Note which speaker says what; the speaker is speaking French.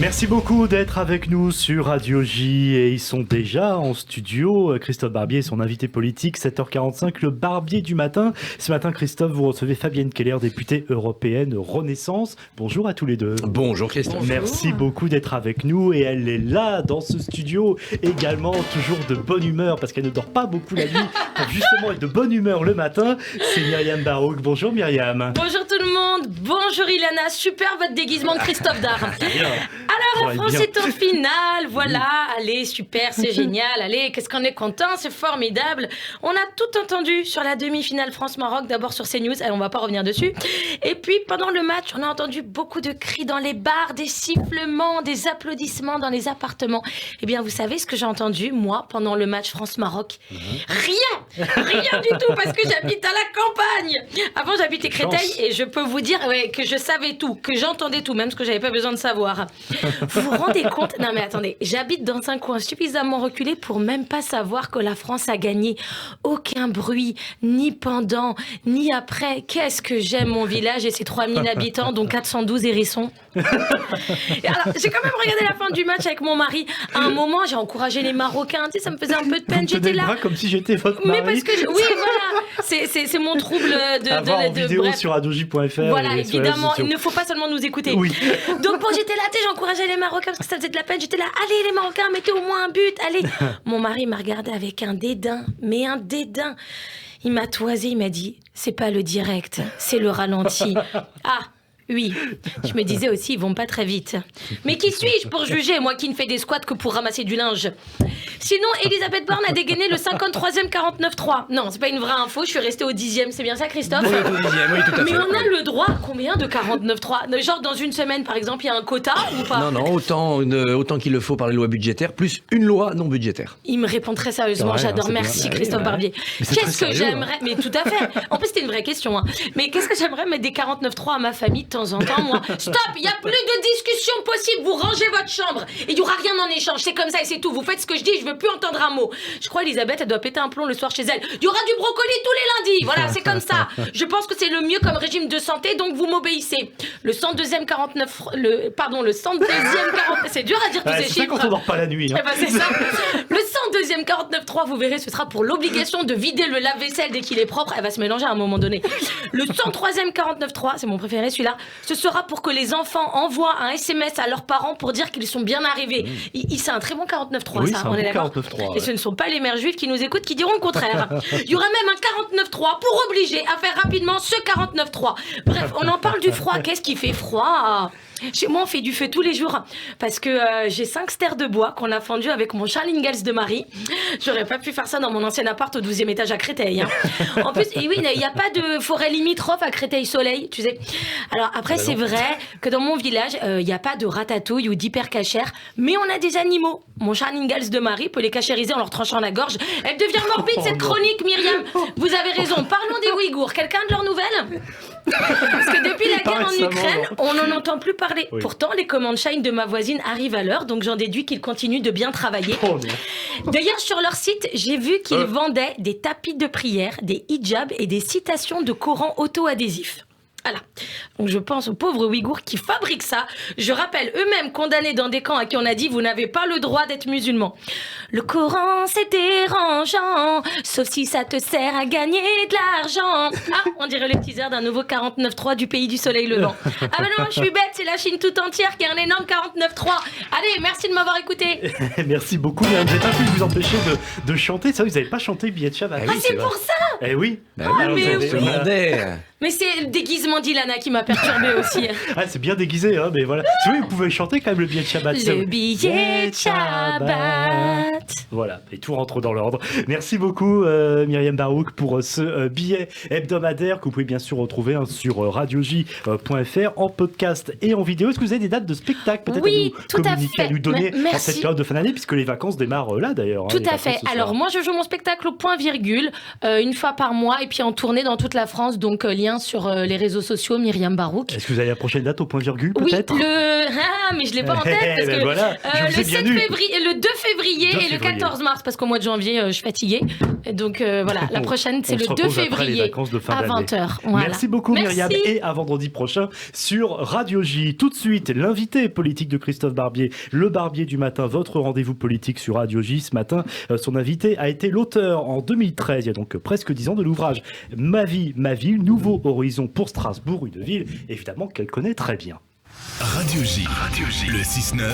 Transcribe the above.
Speaker 1: Merci beaucoup d'être avec nous sur Radio J et ils sont déjà en studio. Christophe Barbier et son invité politique, 7h45, le Barbier du matin. Ce matin, Christophe, vous recevez Fabienne Keller, députée européenne Renaissance. Bonjour à tous les deux.
Speaker 2: Bonjour Christophe.
Speaker 1: Bonjour. Merci beaucoup d'être avec nous et elle est là dans ce studio également, toujours de bonne humeur parce qu'elle ne dort pas beaucoup la nuit pour justement être de bonne humeur le matin. C'est Myriam Barouk. Bonjour Myriam.
Speaker 3: Bonjour tout le monde. Bonjour Ilana. Super votre déguisement de Christophe Dard. Alors la France est en finale, voilà, allez, super, c'est génial, allez, qu'est-ce qu'on est content, c'est formidable. On a tout entendu sur la demi-finale France-Maroc, d'abord sur CNews, allez, on va pas revenir dessus. Et puis pendant le match, on a entendu beaucoup de cris dans les bars, des sifflements, des applaudissements dans les appartements. Eh bien, vous savez ce que j'ai entendu, moi, pendant le match France-Maroc ? Rien du tout, parce que j'habite à la campagne. Avant, j'habitais Créteil et je peux vous dire que je savais tout, que j'entendais tout, même ce que j'avais pas besoin de savoir. Vous vous rendez compte ? Non mais attendez, j'habite dans un coin suffisamment reculé pour même pas savoir que la France a gagné. Aucun bruit, ni pendant, ni après. Qu'est-ce que j'aime mon village et ses 3000 habitants, dont 412 hérissons. Et alors, j'ai quand même regardé la fin du match avec mon mari. À un moment, j'ai encouragé les Marocains, tu sais, ça me faisait un peu de peine.
Speaker 1: J'étais là. Comme si j'étais votre mari.
Speaker 3: Mais parce que oui, voilà, c'est mon trouble
Speaker 1: en vidéo
Speaker 3: bref.
Speaker 1: sur radioj.fr.
Speaker 3: Voilà, évidemment, il ne faut pas seulement nous écouter.
Speaker 1: Oui.
Speaker 3: Donc bon, j'étais là, tu sais, j'encourageais les Marocains parce que ça faisait de la peine. J'étais là, allez les Marocains, mettez au moins un but, allez. Mon mari m'a regardé avec un dédain, mais un dédain. Il m'a toisé, il m'a dit, c'est pas le direct, c'est le ralenti. Ah. Oui, je me disais aussi, ils vont pas très vite. Mais qui suis-je pour juger, moi qui ne fais des squats que pour ramasser du linge ? Sinon, Elisabeth Borne a dégainé le 53e 49.3. Non, c'est pas une vraie info, je suis restée au 10e, c'est bien ça Christophe ?
Speaker 2: Oui, au 10e, oui, tout à fait.
Speaker 3: Mais on a le droit à combien de 49.3 ? Genre dans une semaine, par exemple, il y a un quota ou pas ?
Speaker 2: Non, autant qu'il le faut par les lois budgétaires, plus une loi non budgétaire.
Speaker 3: Il me répond très sérieusement,
Speaker 1: Ouais,
Speaker 3: j'adore,
Speaker 1: c'est
Speaker 3: merci
Speaker 1: bien.
Speaker 3: Christophe Barbier. Qu'est-ce que j'aimerais,
Speaker 1: hein.
Speaker 3: mais tout à fait, en plus c'était une vraie question, hein. Mais qu'est-ce que j'aimerais mettre des 49.3 à ma famille de temps en temps, moi ? Stop, il n'y a plus de discussion possible, vous rangez votre chambre, et il n'y aura rien en échange, c'est comme ça et c'est tout, vous faites ce que je dis, je veux plus entendre un mot. Je crois Elisabeth, elle doit péter un plomb le soir chez elle. Il y aura du brocoli tous les lundis, voilà, c'est comme ça. Je pense que c'est le mieux comme régime de santé, donc vous m'obéissez. Le 102e 49, le 102e 49, c'est dur à dire tous ces
Speaker 1: C'est ça
Speaker 3: chiffres.
Speaker 1: quand on dort pas la nuit. Hein.
Speaker 3: Eh ben, c'est ça. Le 102e 49.3, vous verrez, ce sera pour l'obligation de vider le lave-vaisselle dès qu'il est propre. Elle va se mélanger à un moment donné. Le 103e 49.3, c'est mon préféré celui-là, ce sera pour que les enfants envoient un SMS à leurs parents pour dire qu'ils sont bien arrivés. C'est un très bon 49.3,
Speaker 1: Oui,
Speaker 3: ça,
Speaker 1: c'est
Speaker 3: on
Speaker 1: un
Speaker 3: est
Speaker 1: bon
Speaker 3: d'accord.
Speaker 1: 49.3,
Speaker 3: Et ce ne sont pas les mères juives qui nous écoutent qui diront le contraire. Il y aura même un 49.3 pour obliger à faire rapidement ce 49.3. Bref, on en parle du froid. Qu'est-ce qui fait froid ? Chez moi, on fait du feu tous les jours parce que j'ai 5 stères de bois qu'on a fendus avec mon Charles Ingalls de Marie. J'aurais pas pu faire ça dans mon ancien appart au 12e étage à Créteil. Hein. En plus, et oui, il n'y a pas de forêt limitrophe à Créteil-Soleil, tu sais. Alors après, c'est vrai que dans mon village, il n'y a pas de ratatouille ou d'hypercachère, mais on a des animaux. Mon Charles Ingalls de Marie peut les cachériser en leur tranchant la gorge. Elle devient morbide cette chronique, Myriam. Vous avez raison. Parlons des Ouïghours. Quelqu'un de leurs nouvelles ? Parce que depuis la guerre en Ukraine, on n'en entend plus parler. Oui. Pourtant, les commandes Shine de ma voisine arrivent à l'heure, donc j'en déduis qu'ils continuent de bien travailler. D'ailleurs, sur leur site, j'ai vu qu'ils vendaient des tapis de prière, des hijabs et des citations de Coran auto-adhésifs. Voilà. Donc je pense aux pauvres Ouïghours qui fabriquent ça. Je rappelle, eux-mêmes condamnés dans des camps à qui on a dit « vous n'avez pas le droit d'être musulman ». Le Coran, c'est dérangeant, sauf si ça te sert à gagner de l'argent. Ah, on dirait le teaser d'un nouveau 49.3 du pays du soleil levant. Ah ben non, je suis bête, c'est la Chine tout entière qui a un énorme 49.3. Allez, merci de m'avoir écouté.
Speaker 1: Merci beaucoup, mais j'ai pas pu vous empêcher de chanter. Ça, vous n'avez pas chanté Billet de Shabbat.
Speaker 3: Ah, c'est pour ça.
Speaker 1: Eh oui.
Speaker 3: Ah, mais oui.
Speaker 2: Demandais.
Speaker 3: Mais c'est le déguisement d'Ilana qui m'a perturbée aussi.
Speaker 1: Ah, c'est bien déguisé, hein, mais voilà. Si vous pouvez chanter quand même le billet de Shabbat.
Speaker 3: Le billet de Shabbat.
Speaker 1: Voilà, et tout rentre dans l'ordre. Merci beaucoup, Myriam Barouk, pour ce billet hebdomadaire que vous pouvez bien sûr retrouver sur radioj.fr en podcast et en vidéo. Est-ce que vous avez des dates de spectacle peut-être
Speaker 3: oui,
Speaker 1: à nous communiquer, à nous donner
Speaker 3: Merci.
Speaker 1: en cette période de fin d'année, puisque les vacances démarrent là d'ailleurs.
Speaker 3: Tout à fait. Alors moi, je joue mon spectacle au point virgule, une fois par mois, et puis en tournée dans toute la France, donc lien lien sur les réseaux sociaux, Myriam Barouk.
Speaker 1: Est-ce que vous avez la prochaine date au point virgule,
Speaker 3: Oui,
Speaker 1: peut-être?
Speaker 3: mais je l'ai pas en tête parce que
Speaker 1: voilà,
Speaker 3: le 2 février et le 14 mars, parce qu'au mois de janvier, je suis fatiguée. Donc voilà, la prochaine, c'est le 2 février à 20h. Voilà.
Speaker 1: Merci beaucoup, Myriam. Et à vendredi prochain sur Radio J. Tout de suite, l'invité politique de Christophe Barbier, le Barbier du matin, votre rendez-vous politique sur Radio J. Ce matin, son invité a été l'auteur en 2013, il y a donc presque 10 ans, de l'ouvrage Ma vie, ma ville, nouveau horizon pour Strasbourg, une ville évidemment qu'elle connaît très bien.
Speaker 4: Radio J, le 6-9.